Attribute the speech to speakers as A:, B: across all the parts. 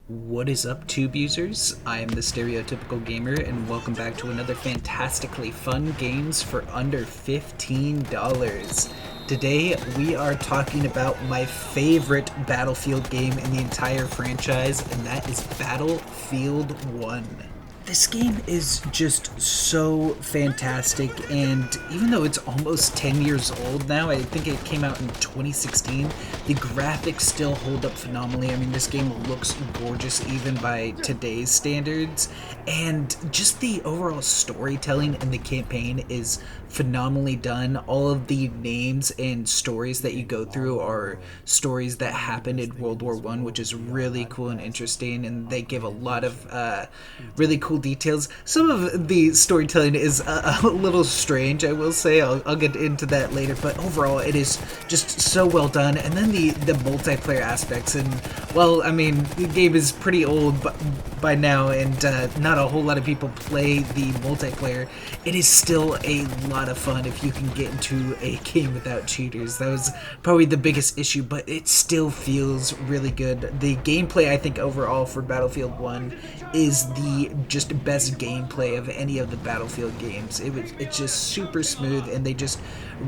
A: What is up, tube users? I am the Stereotypical Gamer, and welcome back to another fantastically fun games for under $15. Today, we are talking about my favorite Battlefield game in the entire franchise, and that is Battlefield 1. This game is just so fantastic, and even though it's almost 10 years old now, I think it came out in 2016, the graphics still hold up phenomenally. I mean, this game looks gorgeous even by today's standards, and just the overall storytelling in the campaign is phenomenally done. All of the names and stories that you go through are stories that happened in World War One, which is really cool and interesting, and they give a lot of really cool details. Some of the storytelling is a little strange, I will say. I'll get into that later, but overall it is just so well done. And then the multiplayer aspects, and well, I mean, the game is pretty old by now, and not a whole lot of people play the multiplayer. It is still a lot of fun if you can get into a game without cheaters. That was probably the biggest issue, but it still feels really good. The gameplay, I think, overall for Battlefield 1 is the just best gameplay of any of the Battlefield games. It's just super smooth, and they just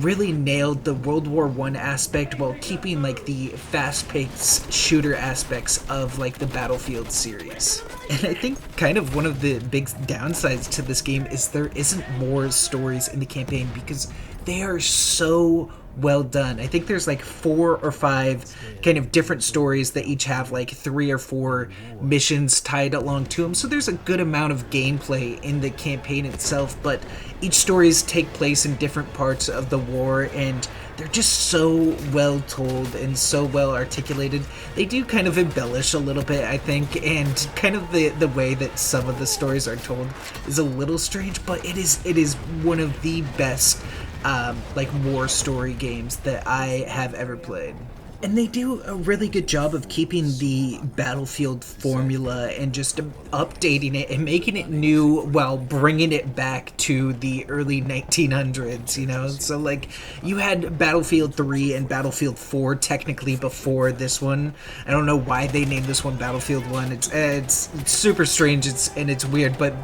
A: really nailed the World War One aspect while keeping like the fast-paced shooter aspects of like the Battlefield series. And I think kind of one of the big downsides to this game is there isn't more stories in the campaign because they are so well done. I think there's like 4 or 5 kind of different stories that each have like 3 or 4 missions tied along to them. So there's a good amount of gameplay in the campaign itself, but each stories take place in different parts of the war, and they're just so well told and so well articulated. They do kind of embellish a little bit, I think, and kind of the way that some of the stories are told is a little strange, but it is one of the best like war story games that I have ever played. And they do a really good job of keeping the Battlefield formula and just updating it and making it new while bringing it back to the early 1900s, you know? So, like, you had Battlefield 3 and Battlefield 4 technically before this one. I don't know why they named this one Battlefield 1. It's super strange and it's weird, but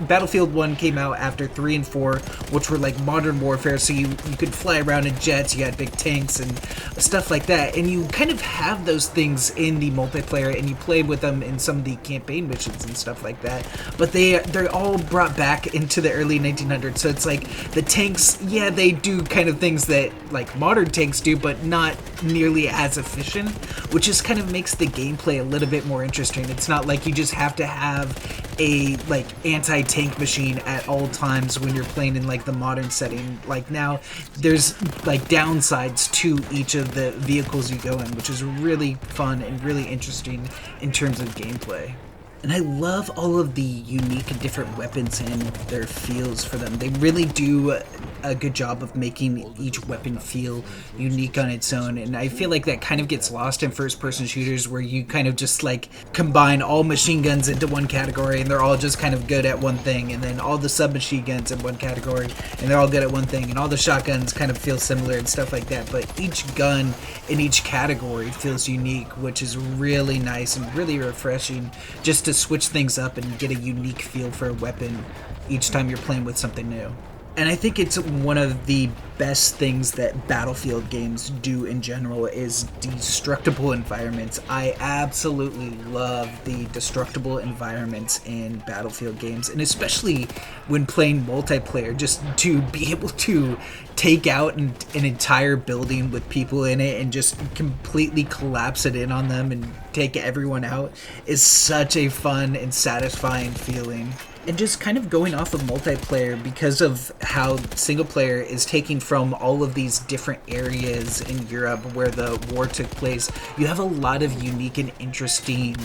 A: Battlefield 1 came out after 3 and 4, which were, like, modern warfare, so you could fly around in jets, you had big tanks and stuff like that, and you kind of have those things in the multiplayer, and you play with them in some of the campaign missions and stuff like that, but they're all brought back into the early 1900s. So it's like the tanks, yeah, they do kind of things that like modern tanks do, but not nearly as efficient, which just kind of makes the gameplay a little bit more interesting. It's not like you just have to have a like anti-tank machine at all times when you're playing in like the modern setting. Like now there's like downsides to each of the vehicles you go in, which is really fun and really interesting in terms of gameplay. And I love all of the unique and different weapons and their feels for them. They really do a good job of making each weapon feel unique on its own. And I feel like that kind of gets lost in first-person shooters where you kind of just like combine all machine guns into one category and they're all just kind of good at one thing. And then all the submachine guns in one category and they're all good at one thing. And all the shotguns kind of feel similar and stuff like that. But each gun in each category feels unique, which is really nice and really refreshing just to switch things up and get a unique feel for a weapon each time you're playing with something new. And I think it's one of the best things that Battlefield games do in general is destructible environments. I absolutely love the destructible environments in Battlefield games, and especially when playing multiplayer, just to be able to take out an entire building with people in it and just completely collapse it in on them and take everyone out is such a fun and satisfying feeling. And just kind of going off of multiplayer, because of how single player is taking from all of these different areas in Europe where the war took place, you have a lot of unique and interesting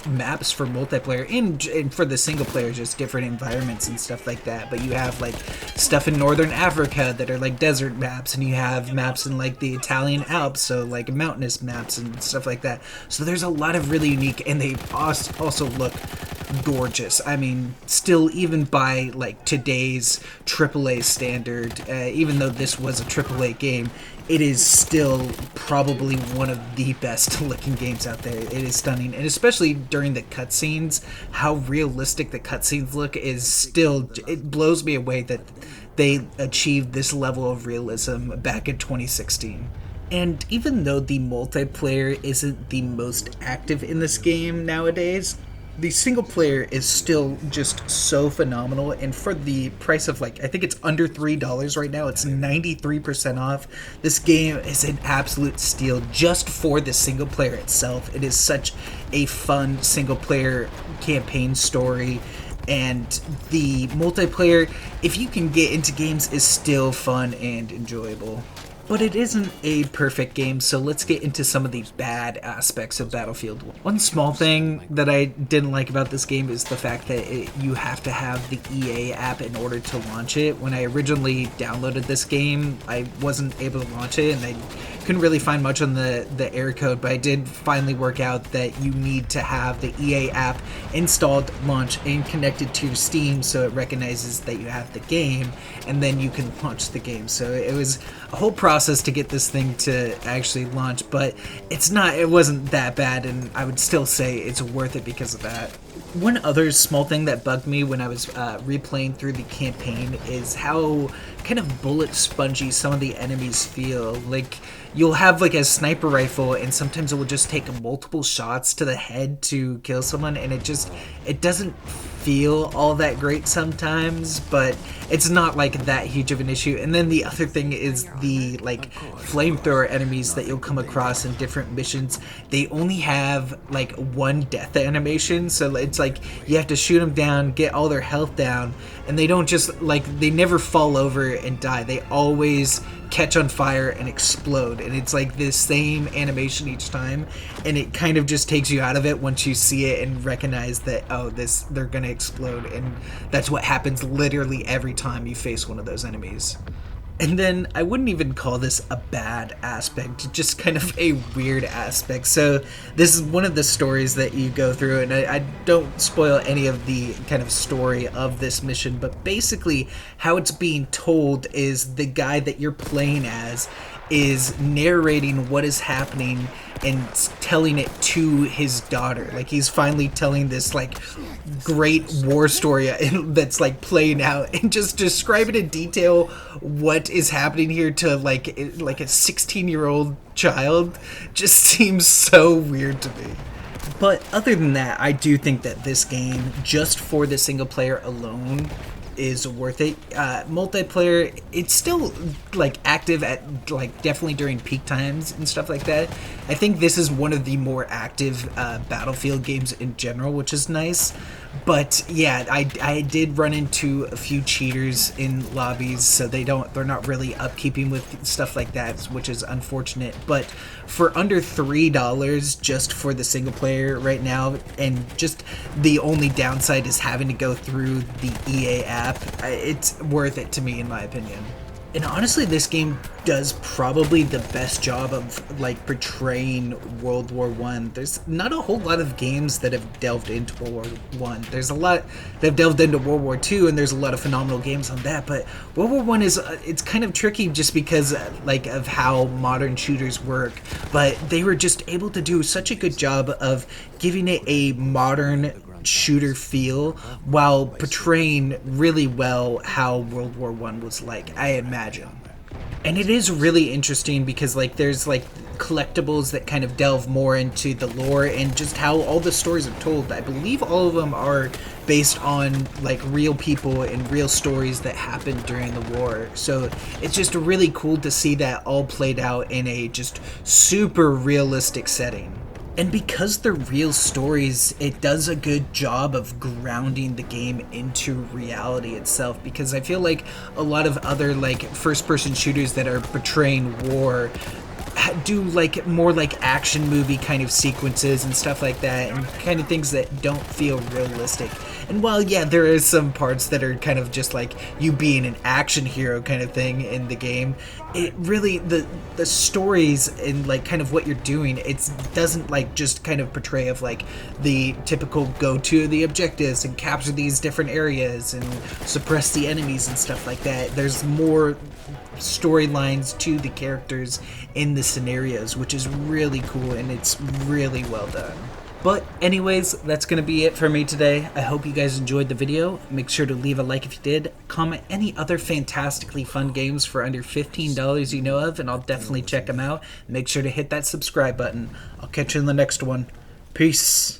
A: maps for multiplayer and for the single player, just different environments and stuff like that. But you have like stuff in northern Africa that are like desert maps, and you have maps in like the Italian Alps, so like mountainous maps and stuff like that. So there's a lot of really unique, and they also look gorgeous. I mean, still, even by like today's AAA standard, even though this was a AAA game, it is still probably one of the best looking games out there. It is stunning, and especially during the cutscenes, how realistic the cutscenes look is still, it blows me away that they achieved this level of realism back in 2016. And even though the multiplayer isn't the most active in this game nowadays, the single player is still just so phenomenal, and for the price of, like, I think it's under $3 right now, it's 93% off. This game is an absolute steal just for the single player itself. It is such a fun single player campaign story, and the multiplayer, if you can get into games, is still fun and enjoyable. But it isn't a perfect game, so let's get into some of the bad aspects of Battlefield 1. One small thing that I didn't like about this game is the fact that you have to have the EA app in order to launch it. When I originally downloaded this game, I wasn't able to launch it, and I couldn't really find much on the error code, but I did finally work out that you need to have the EA app installed, launched, and connected to your Steam so it recognizes that you have the game, and then you can launch the game. So it was a whole process to get this thing to actually launch, but it wasn't that bad, and I would still say it's worth it because of that. One other small thing that bugged me when I was replaying through the campaign is how kind of bullet spongy some of the enemies feel. Like, you'll have like a sniper rifle, and sometimes it will just take multiple shots to the head to kill someone, and it doesn't feel all that great sometimes, but it's not like that huge of an issue. And then the other thing is the like flamethrower enemies that you'll come across in different missions. They only have like one death animation, so it's like you have to shoot them down, get all their health down, and they don't just like, they never fall over and die. They always catch on fire and explode, and it's like the same animation each time, and it kind of just takes you out of it once you see it and recognize that, oh, they're gonna explode, and that's what happens literally every time you face one of those enemies. And then I wouldn't even call this a bad aspect, just kind of a weird aspect. So this is one of the stories that you go through, and I don't spoil any of the kind of story of this mission, but basically how it's being told is the guy that you're playing as is narrating what is happening and telling it to his daughter. Like, he's finally telling this like great war story that's like playing out, and just describing in detail what is happening here to like a 16-year-old child just seems so weird to me. But other than that, I do think that this game, just for the single player alone, is worth it. Multiplayer, it's still like active at like definitely during peak times and stuff like that. I think this is one of the more active Battlefield games in general, which is nice. But yeah, I did run into a few cheaters in lobbies, so they're not really upkeeping with stuff like that, which is unfortunate. But for under $3 just for the single player right now, and just the only downside is having to go through the EA app, it's worth it to me, in my opinion. And honestly, this game does probably the best job of like portraying World War One. There's not a whole lot of games that have delved into World War One. There's a lot that have delved into World War Two, and there's a lot of phenomenal games on that. But World War One is it's kind of tricky just because like of how modern shooters work. But they were just able to do such a good job of giving it a modern shooter feel while portraying really well how World War One was like, I imagine. And it is really interesting because like there's like collectibles that kind of delve more into the lore and just how all the stories are told. I believe all of them are based on like real people and real stories that happened during the war. So it's just really cool to see that all played out in a just super realistic setting. And because they're real stories, it does a good job of grounding the game into reality itself, because I feel like a lot of other like first-person shooters that are portraying war do like more like action movie kind of sequences and stuff like that, and kind of things that don't feel realistic. And while yeah, there is some parts that are kind of just like you being an action hero kind of thing in the game, it really the stories and like kind of what you're doing, it doesn't like just kind of portray of like the typical go to the objectives and capture these different areas and suppress the enemies and stuff like that. There's more storylines to the characters in the scenarios, which is really cool and it's really well done. But anyways, that's going to be it for me today. I hope you guys enjoyed the video. Make sure to leave a like if you did. Comment any other fantastically fun games for under $15 you know of, and I'll definitely check them out. Make sure to hit that subscribe button. I'll catch you in the next one. Peace.